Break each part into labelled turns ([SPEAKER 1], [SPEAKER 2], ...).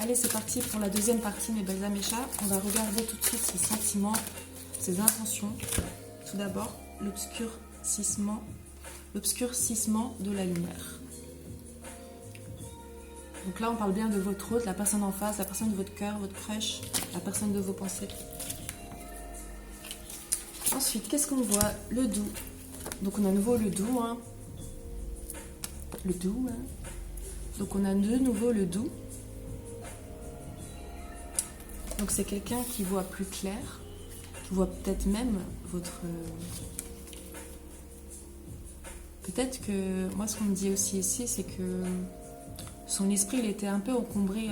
[SPEAKER 1] Allez, c'est parti pour la deuxième partie, mes belles améchas. On va regarder tout de suite ses sentiments, ses intentions. Tout d'abord, l'obscurcissement de la lumière. Donc là, on parle bien de votre hôte, la personne en face, la personne de votre cœur, votre crush, la personne de vos pensées. Ensuite, qu'est-ce qu'on voit? Le doux. Donc on a à nouveau le doux. Le doux. Donc on a de nouveau le doux. Donc c'est quelqu'un qui voit plus clair, qui voit peut-être même votre... Peut-être que... Moi, ce qu'on me dit aussi ici, c'est que son esprit, il était un peu encombré.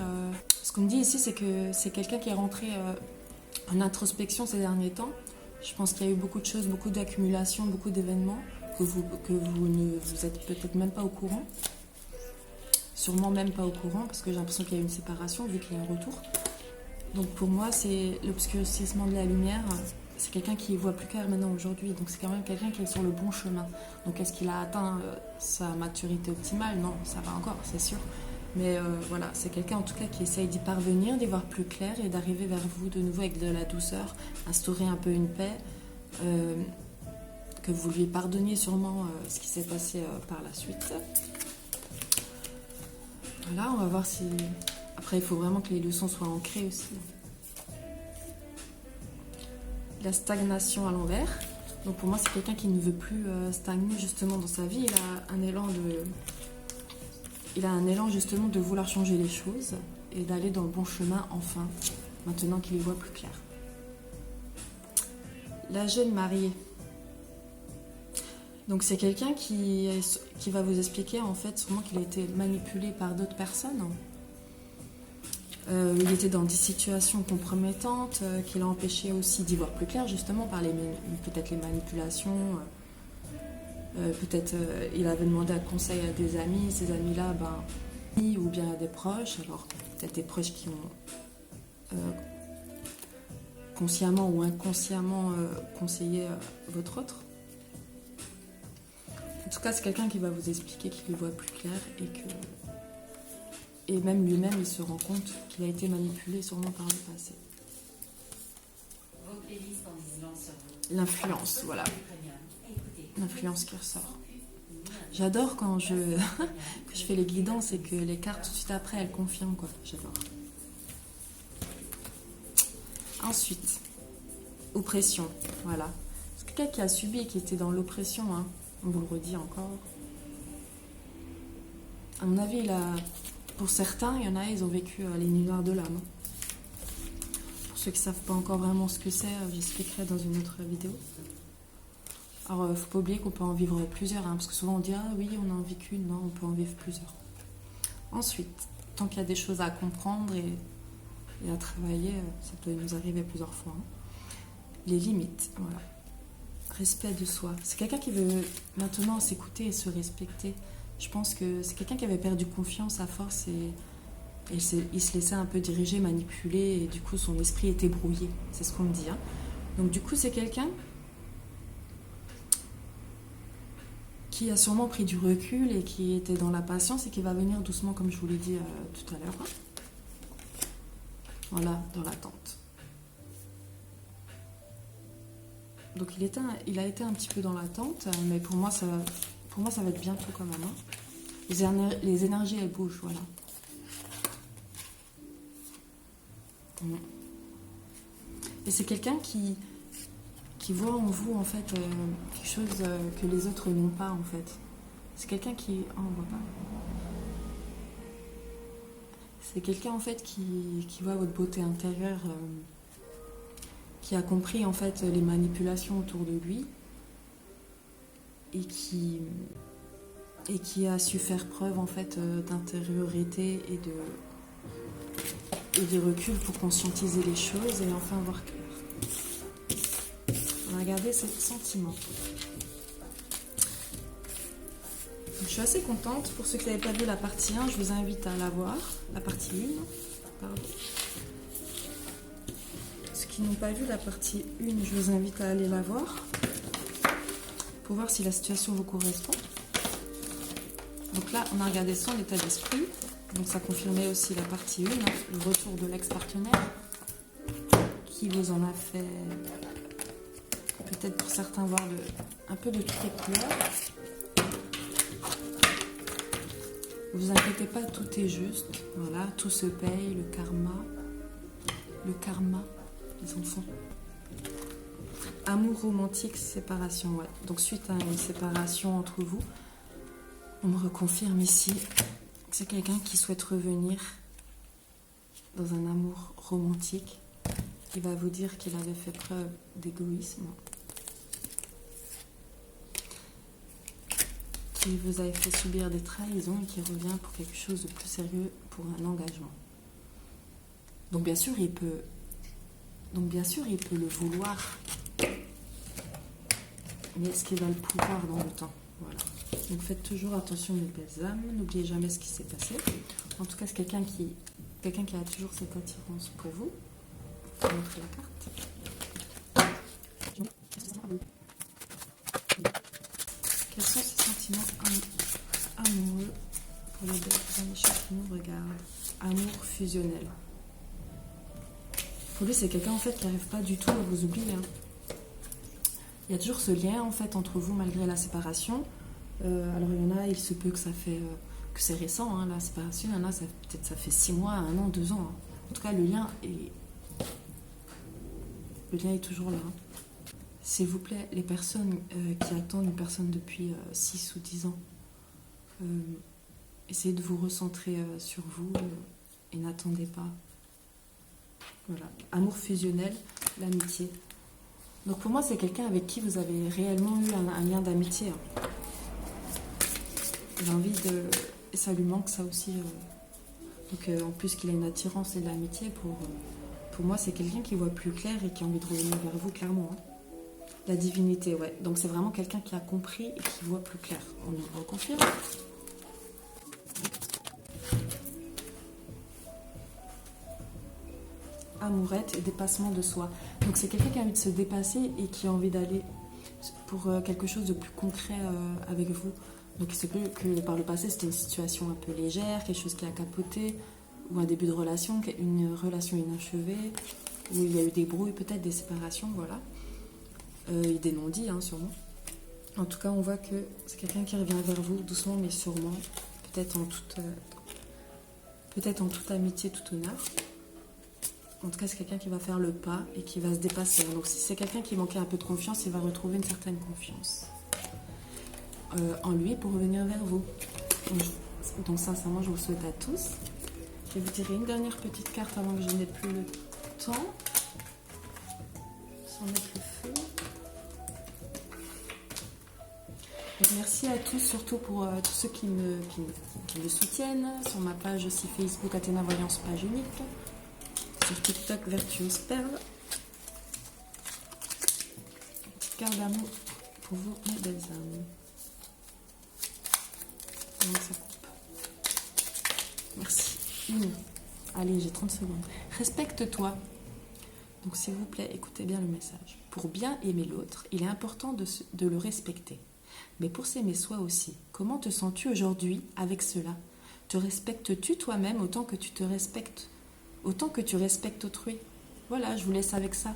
[SPEAKER 1] Ce qu'on me dit ici, c'est que c'est quelqu'un qui est rentré en introspection ces derniers temps. Je pense qu'il y a eu beaucoup de choses, beaucoup d'accumulations, beaucoup d'événements que vous ne vous êtes peut-être même pas au courant. Sûrement même pas au courant, parce que j'ai l'impression qu'il y a eu une séparation, vu qu'il y a un retour. Donc pour moi, c'est l'obscurcissement de la lumière. C'est quelqu'un qui voit plus clair maintenant aujourd'hui. Donc c'est quand même quelqu'un qui est sur le bon chemin. Donc est-ce qu'il a atteint sa maturité optimale? Non, ça va encore, c'est sûr. Mais voilà, c'est quelqu'un en tout cas qui essaye d'y parvenir, d'y voir plus clair et d'arriver vers vous de nouveau avec de la douceur, instaurer un peu une paix, que vous lui pardonniez sûrement ce qui s'est passé par la suite. Voilà, on va voir si... Après, il faut vraiment que les leçons soient ancrées aussi. La stagnation à l'envers. Donc pour moi, c'est quelqu'un qui ne veut plus stagner justement dans sa vie. Il a un élan justement de vouloir changer les choses et d'aller dans le bon chemin enfin, maintenant qu'il y voit plus clair. La jeune mariée. Donc c'est quelqu'un qui va vous expliquer en fait sûrement qu'il a été manipulé par d'autres personnes. Il était dans des situations compromettantes qui l'ont empêché aussi d'y voir plus clair justement par peut-être les manipulations. Peut-être il avait demandé un conseil à des amis, ces amis-là, ou bien à des proches, alors peut-être des proches qui ont consciemment ou inconsciemment conseillé votre autre. En tout cas, c'est quelqu'un qui va vous expliquer qu'il y voit plus clair et même lui-même, il se rend compte qu'il a été manipulé sûrement par le passé. L'influence, voilà. L'influence qui ressort. J'adore quand que je fais les guidances et que les cartes tout de suite après elles confirment quoi. J'adore. Ensuite, oppression, voilà. C'est quelqu'un qui a subi et qui était dans l'oppression, on vous le redit encore. À mon avis, pour certains, il y en a, ils ont vécu les nuits noires de l'âme. Pour ceux qui ne savent pas encore vraiment ce que c'est, j'expliquerai dans une autre vidéo. Alors, il ne faut pas oublier qu'on peut en vivre plusieurs, parce que souvent on dit « Ah oui, on n'en vit qu'une », non, on peut en vivre plusieurs. Ensuite, tant qu'il y a des choses à comprendre et à travailler, ça peut nous arriver plusieurs fois. Les limites, voilà. Respect de soi. C'est quelqu'un qui veut maintenant s'écouter et se respecter. Je pense que c'est quelqu'un qui avait perdu confiance à force et il se laissait un peu diriger, manipuler, et du coup son esprit était brouillé. C'est ce qu'on me dit. Donc du coup, c'est quelqu'un qui a sûrement pris du recul et qui était dans la patience et qui va venir doucement, comme je vous l'ai dit tout à l'heure. Voilà, dans l'attente. Donc il a été un petit peu dans l'attente, mais pour moi, ça va être bientôt quand même. Les énergies, elles bougent, voilà. Et c'est quelqu'un qui voit en vous, en fait, quelque chose que les autres n'ont pas, en fait. C'est quelqu'un qui... Oh, on voit pas. C'est quelqu'un, en fait, qui voit votre beauté intérieure, qui a compris, en fait, les manipulations autour de lui et qui a su faire preuve, en fait, d'intériorité et de recul pour conscientiser les choses et enfin voir clair. On va regarder ses sentiments. Donc, je suis assez contente. Pour ceux qui n'avaient pas vu la partie 1, je vous invite à la voir. La partie 1, pardon. Ceux qui n'ont pas vu la partie 1, je vous invite à aller la voir pour voir si la situation vous correspond. Donc là, on a regardé son état d'esprit. Donc ça confirmait aussi la partie 1, hein, le retour de l'ex-partenaire, qui vous en a fait, peut-être pour certains, voir un peu de toutes les couleurs. Ne vous inquiétez pas, tout est juste. Voilà, tout se paye, le karma, les enfants. Amour romantique, séparation, ouais. Donc suite à une séparation entre vous, on me reconfirme ici que c'est quelqu'un qui souhaite revenir dans un amour romantique. Il va vous dire qu'il avait fait preuve d'égoïsme, qu'il vous avait fait subir des trahisons et qui revient pour quelque chose de plus sérieux, pour un engagement. Donc bien sûr, il peut le vouloir, mais est-ce qu'il va le pouvoir dans le temps? Voilà. Donc faites toujours attention, mes belles âmes, n'oubliez jamais ce qui s'est passé. En tout cas, c'est quelqu'un qui a toujours cette attirance pour vous. Je vais montrer la carte. Quels sont ses sentiments amoureux pour les belles âmes qui nous regardent? Amour fusionnel. Pour lui, c'est quelqu'un en fait qui n'arrive pas du tout à vous oublier. Hein. Il y a toujours ce lien en fait entre vous malgré la séparation. Alors il y en a, il se peut que ça fait que c'est récent, hein, la séparation. Il y en a, peut-être ça fait 6 mois, 1 an, 2 ans. Hein. En tout cas, le lien est toujours là. Hein. S'il vous plaît, les personnes qui attendent une personne depuis 6 ou 10 ans, essayez de vous recentrer sur vous et n'attendez pas. Voilà, amour fusionnel, l'amitié. Donc pour moi, c'est quelqu'un avec qui vous avez réellement eu un lien d'amitié. Hein. J'ai envie de... Et ça lui manque ça aussi. Donc en plus qu'il a une attirance et de l'amitié, pour moi, c'est quelqu'un qui voit plus clair et qui a envie de revenir vers vous, clairement. Hein. La divinité, ouais. Donc c'est vraiment quelqu'un qui a compris et qui voit plus clair. On le reconfirme. Amourette et dépassement de soi. Donc c'est quelqu'un qui a envie de se dépasser et qui a envie d'aller pour quelque chose de plus concret avec vous. Donc il se peut que par le passé c'était une situation un peu légère, quelque chose qui a capoté, ou un début de relation, une relation inachevée, où il y a eu des brouilles, peut-être des séparations, voilà. Des non-dits, hein, sûrement. En tout cas, on voit que c'est quelqu'un qui revient vers vous doucement mais sûrement, peut-être en toute amitié, tout honneur. En tout cas, c'est quelqu'un qui va faire le pas et qui va se dépasser. Donc, si c'est quelqu'un qui manquait un peu de confiance, il va retrouver une certaine confiance en lui pour revenir vers vous. Donc, sincèrement, je vous le souhaite à tous. Je vais vous tirer une dernière petite carte avant que je n'ai plus le temps. Sans mettre le feu. Donc, merci à tous, surtout pour tous ceux qui me soutiennent. Sur ma page aussi Facebook, Athéna Voyance, page unique. Sur TikTok, Vertueuse Perle. Une petite carte d'amour pour vous, mes belles âmes. Comment ça coupe? Merci. Allez, j'ai 30 secondes. Respecte-toi. Donc, s'il vous plaît, écoutez bien le message. Pour bien aimer l'autre, il est important de le respecter. Mais pour s'aimer soi aussi, comment te sens-tu aujourd'hui avec cela? Te respectes-tu toi-même autant que tu te respectes? Autant que tu respectes autrui? Voilà, je vous laisse avec ça.